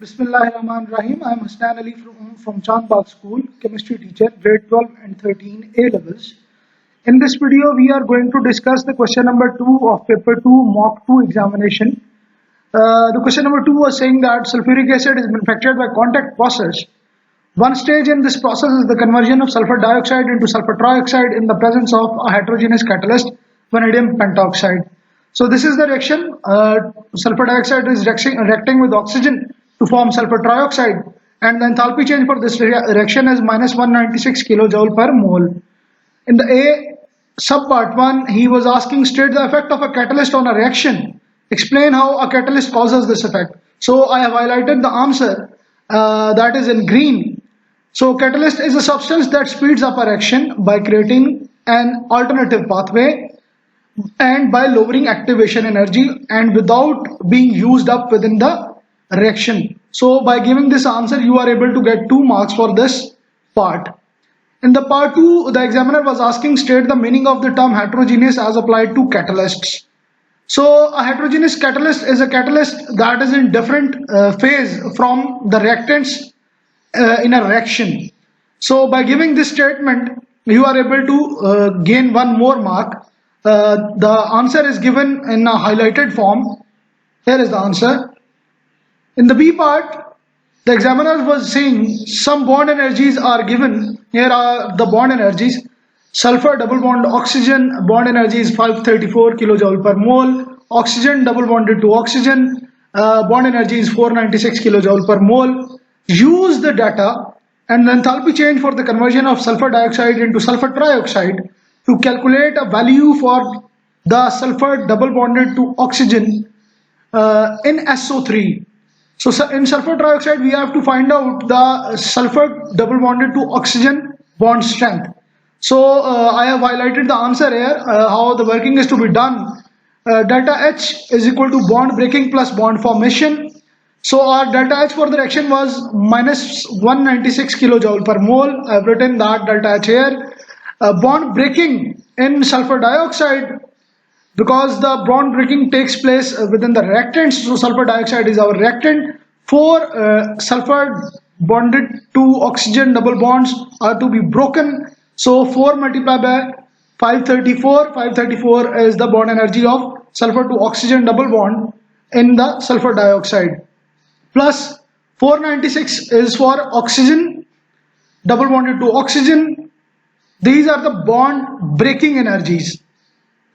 Bismillahirrahmanirrahim. I am Hussnain Ali from Bagh School, chemistry teacher, grade 12 and 13 A levels. In this video, we are going to discuss the question number 2 of paper 2 mock 2 examination. The question number 2 was saying that sulfuric acid is manufactured by contact process. One stage in this process is the conversion of sulfur dioxide into sulfur trioxide in the presence of a heterogeneous catalyst, vanadium pentoxide. So this is the reaction. Sulfur dioxide is reacting with oxygen to form sulfur trioxide, and the enthalpy change for this reaction is minus 196 kilojoule per mole. In the A sub part 1, he was asking state the effect of a catalyst on a reaction. Explain how a catalyst causes this effect. So I have highlighted the answer that is in green. So catalyst is a substance that speeds up a reaction by creating an alternative pathway and by lowering activation energy and without being used up within the reaction. So by giving this answer, you are able to get 2 marks for this part. In the part 2, the examiner was asking state the meaning of the term heterogeneous as applied to catalysts. So a heterogeneous catalyst is a catalyst that is in different phase from the reactants in a reaction. So by giving this statement, you are able to gain 1 more mark. The answer is given in a highlighted form. Here is the answer. In the B part, the examiner was saying some bond energies are given. Here are the bond energies. Sulfur double bond oxygen, bond energy is 534 kilojoule per mole. Oxygen double bonded to oxygen, bond energy is 496 kilojoule per mole. Use the data and the enthalpy change for the conversion of sulfur dioxide into sulfur trioxide to calculate a value for the sulfur double bonded to oxygen in SO3. So in sulfur trioxide, we have to find out the sulfur double bonded to oxygen bond strength. So I have highlighted the answer here, how the working is to be done. Delta H is equal to bond breaking plus bond formation. So our delta H for the reaction was minus 196 kilojoule per mole. I have written that delta H here. Bond breaking in sulfur dioxide, because the bond breaking takes place within the reactants, so sulfur dioxide is our reactant. 4 sulfur bonded to oxygen double bonds are to be broken. So 4 multiplied by 534. 534 is the bond energy of sulfur to oxygen double bond in the sulfur dioxide. Plus 496 is for oxygen double bonded to oxygen. These are the bond breaking energies.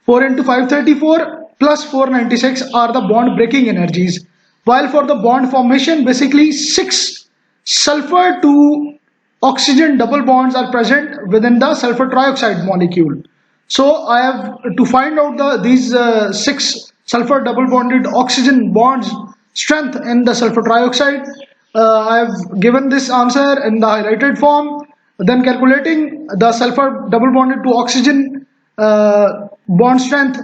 4 into 534 plus 496 are the bond breaking energies. While for the bond formation, basically 6 sulfur to oxygen double bonds are present within the sulfur trioxide molecule. So I have to find out these 6 sulfur double bonded oxygen bonds strength in the sulfur trioxide. I have given this answer in the highlighted form. Then calculating the sulfur double bonded to oxygen bond strength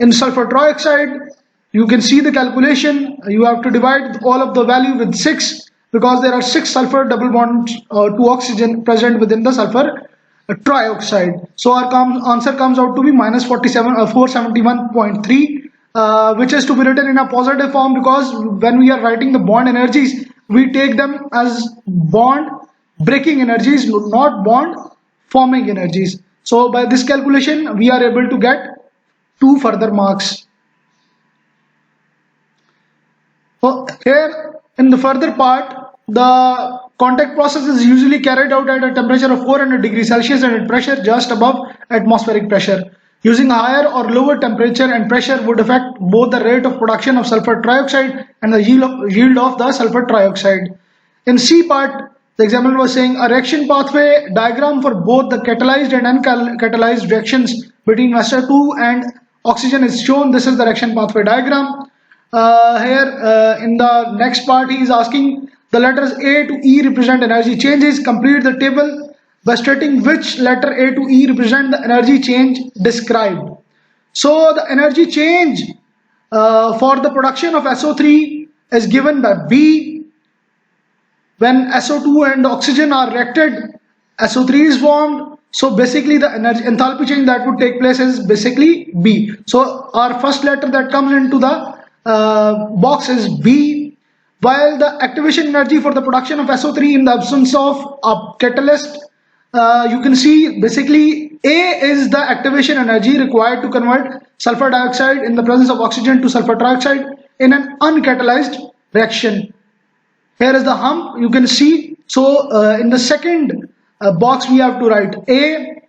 in sulfur trioxide, you can see the calculation. You have to divide all of the value with 6 because there are 6 sulfur double bonds to oxygen present within the sulfur trioxide. So our answer comes out to be minus 471.3, which is to be written in a positive form, because when we are writing the bond energies, we take them as bond breaking energies, not bond forming energies. So by this calculation, we are able to get 2 further marks. Here in the further part, the contact process is usually carried out at a temperature of 400 degrees Celsius and at pressure just above atmospheric pressure. Using a higher or lower temperature and pressure would affect both the rate of production of sulfur trioxide and the yield of the sulfur trioxide. In C part, the examiner was saying a reaction pathway diagram for both the catalyzed and uncatalyzed reactions between SO2 and oxygen is shown. This is the reaction pathway diagram. In the next part, he is asking the letters A to E represent energy changes. Complete the table by stating which letter A to E represent the energy change described. So the energy change for the production of SO3 is given by B. When SO2 and oxygen are reacted, SO3 is formed. So basically the energy enthalpy change that would take place is basically B. So our first letter that comes into the box is B. while the activation energy for the production of SO3 in the absence of a catalyst, you can see basically A is the activation energy required to convert sulfur dioxide in the presence of oxygen to sulfur trioxide in an uncatalyzed reaction. Here is the hump, you can see. So in the second box we have to write A.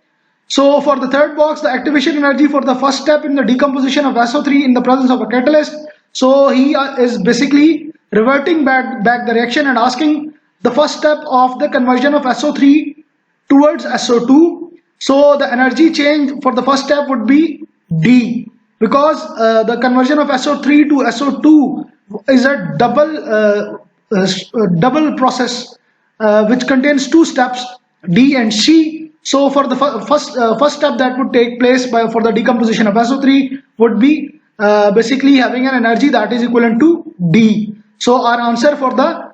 So for the third box, the activation energy for the first step in the decomposition of SO3 in the presence of a catalyst. So he is basically reverting back the reaction and asking the first step of the conversion of SO3 towards SO2. So the energy change for the first step would be D, because the conversion of SO3 to SO2 is a double process which contains two steps, D and C. So for the first step that would take place for the decomposition of SO3 would be basically having an energy that is equivalent to D. So our answer for the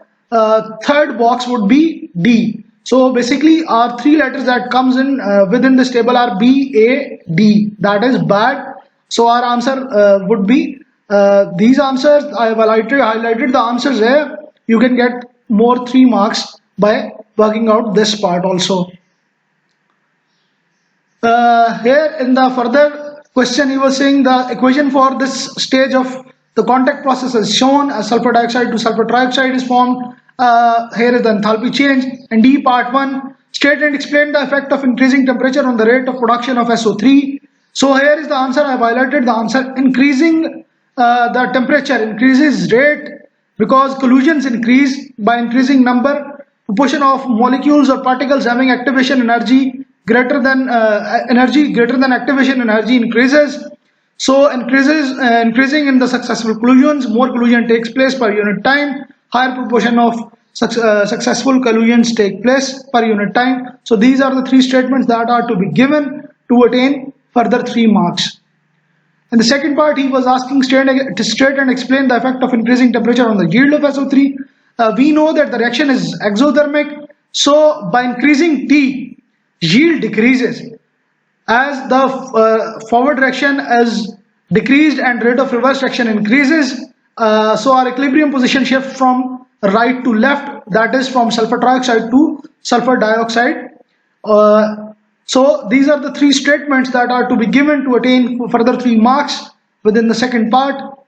third box would be D. So basically our three letters that comes in within this table are B, A, D. That is Bagh. So our answer would be these answers. I have highlighted the answers here. You can get more 3 marks by working out this part also. Here in the further question, he was saying the equation for this stage of the contact process is shown as sulfur dioxide to sulfur trioxide is formed. Here is the enthalpy change. And D part 1, state and explain the effect of increasing temperature on the rate of production of SO3. So here is the answer. I have highlighted the answer. Increasing the temperature increases rate because collisions increase by increasing proportion of molecules or particles having activation energy greater than activation energy increases. So increasing in the successful collisions, more collision takes place per unit time. Higher proportion of successful collisions take place per unit time. So these are the 3 statements that are to be given to attain further 3 marks. In the second part, he was asking state and explain the effect of increasing temperature on the yield of SO3. We know that the reaction is exothermic. So by increasing T, yield decreases. As the forward reaction is decreased and rate of reverse reaction increases, so our equilibrium position shift from right to left, that is from sulfur trioxide to sulfur dioxide. So these are the 3 statements that are to be given to attain further 3 marks within the second part.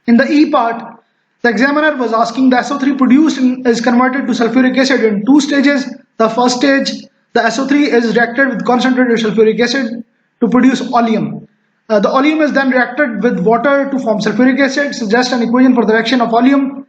In the E part, the examiner was asking the SO3 produced is converted to sulfuric acid in 2 stages. The first stage, the SO3 is reacted with concentrated sulfuric acid to produce oleum. The oleum is then reacted with water to form sulfuric acid. Suggest an equation for the reaction of oleum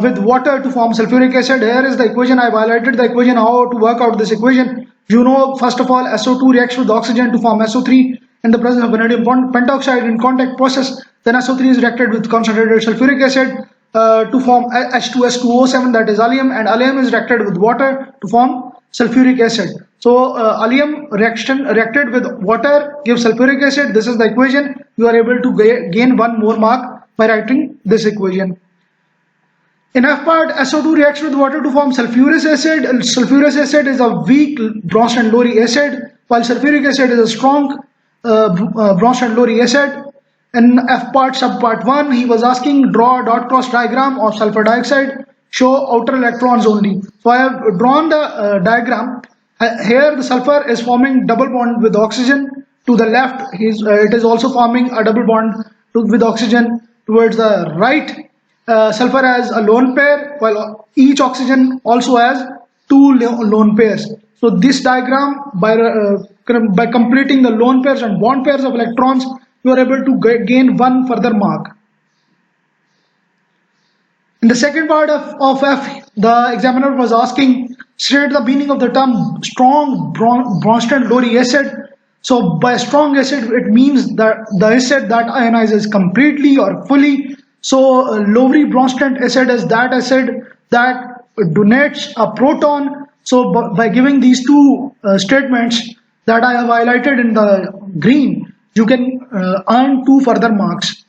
with water to form sulfuric acid. Here is the equation. I have highlighted the equation, how to work out this equation. You know, first of all, SO2 reacts with oxygen to form SO3 in the presence of vanadium pentoxide in contact process. Then SO3 is reacted with concentrated sulfuric acid to form H2S2O7, that is oleum, and oleum is reacted with water to form sulfuric acid. So oleum reacted with water gives sulfuric acid. This is the equation. You are able to gain 1 more mark by writing this equation. In F part, SO2 reacts with water to form sulfurous acid. Sulfurous acid is a weak Bronsted-Lowry acid, while sulfuric acid is a strong Bronsted-Lowry acid. In F part, subpart 1, he was asking draw a dot cross diagram of sulfur dioxide, show outer electrons only. So I have drawn the diagram. Here the sulfur is forming double bond with oxygen. To the left, it is also forming a double bond with oxygen. Towards the right, sulfur has a lone pair, while each oxygen also has 2 lone pairs. So this diagram, by completing the lone pairs and bond pairs of electrons, you are able to gain 1 further mark. In the second part of F, the examiner was asking, state the meaning of the term strong Bronsted-Lowry acid. So by strong acid, it means that the acid that ionizes completely or fully. So Lowry Bronsted acid is that acid that donates a proton. So by giving these 2 statements that I have highlighted in the green, you can earn 2 further marks.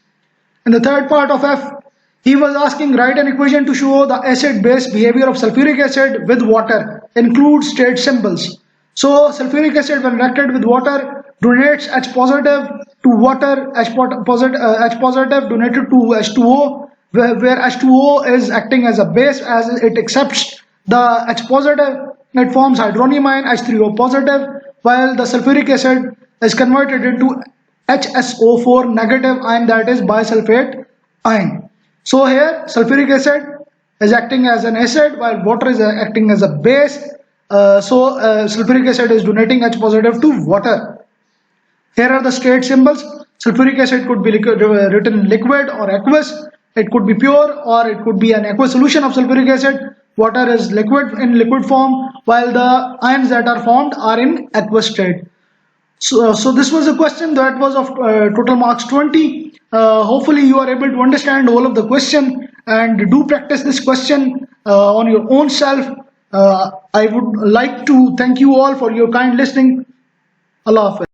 In the third part of F, he was asking write an equation to show the acid-base behavior of sulfuric acid with water, include state symbols. So sulfuric acid when reacted with water donates H positive to water, H positive donated to H2O, where H2O is acting as a base as it accepts the H positive. It forms hydronium ion H3O positive, while the sulfuric acid is converted into HSO4 negative ion, that is bisulfate ion. So here sulfuric acid is acting as an acid while water is acting as a base. Sulfuric acid is donating H positive to water. Here are the state symbols. Sulfuric acid could be written in liquid or aqueous. It could be pure or it could be an aqueous solution of sulfuric acid. Water is liquid in liquid form, while the ions that are formed are in aqueous state. So this was a question that was of total marks 20. Hopefully you are able to understand all of the question and do practice this question on your own self. I would like to thank you all for your kind listening. Allah Hafiz.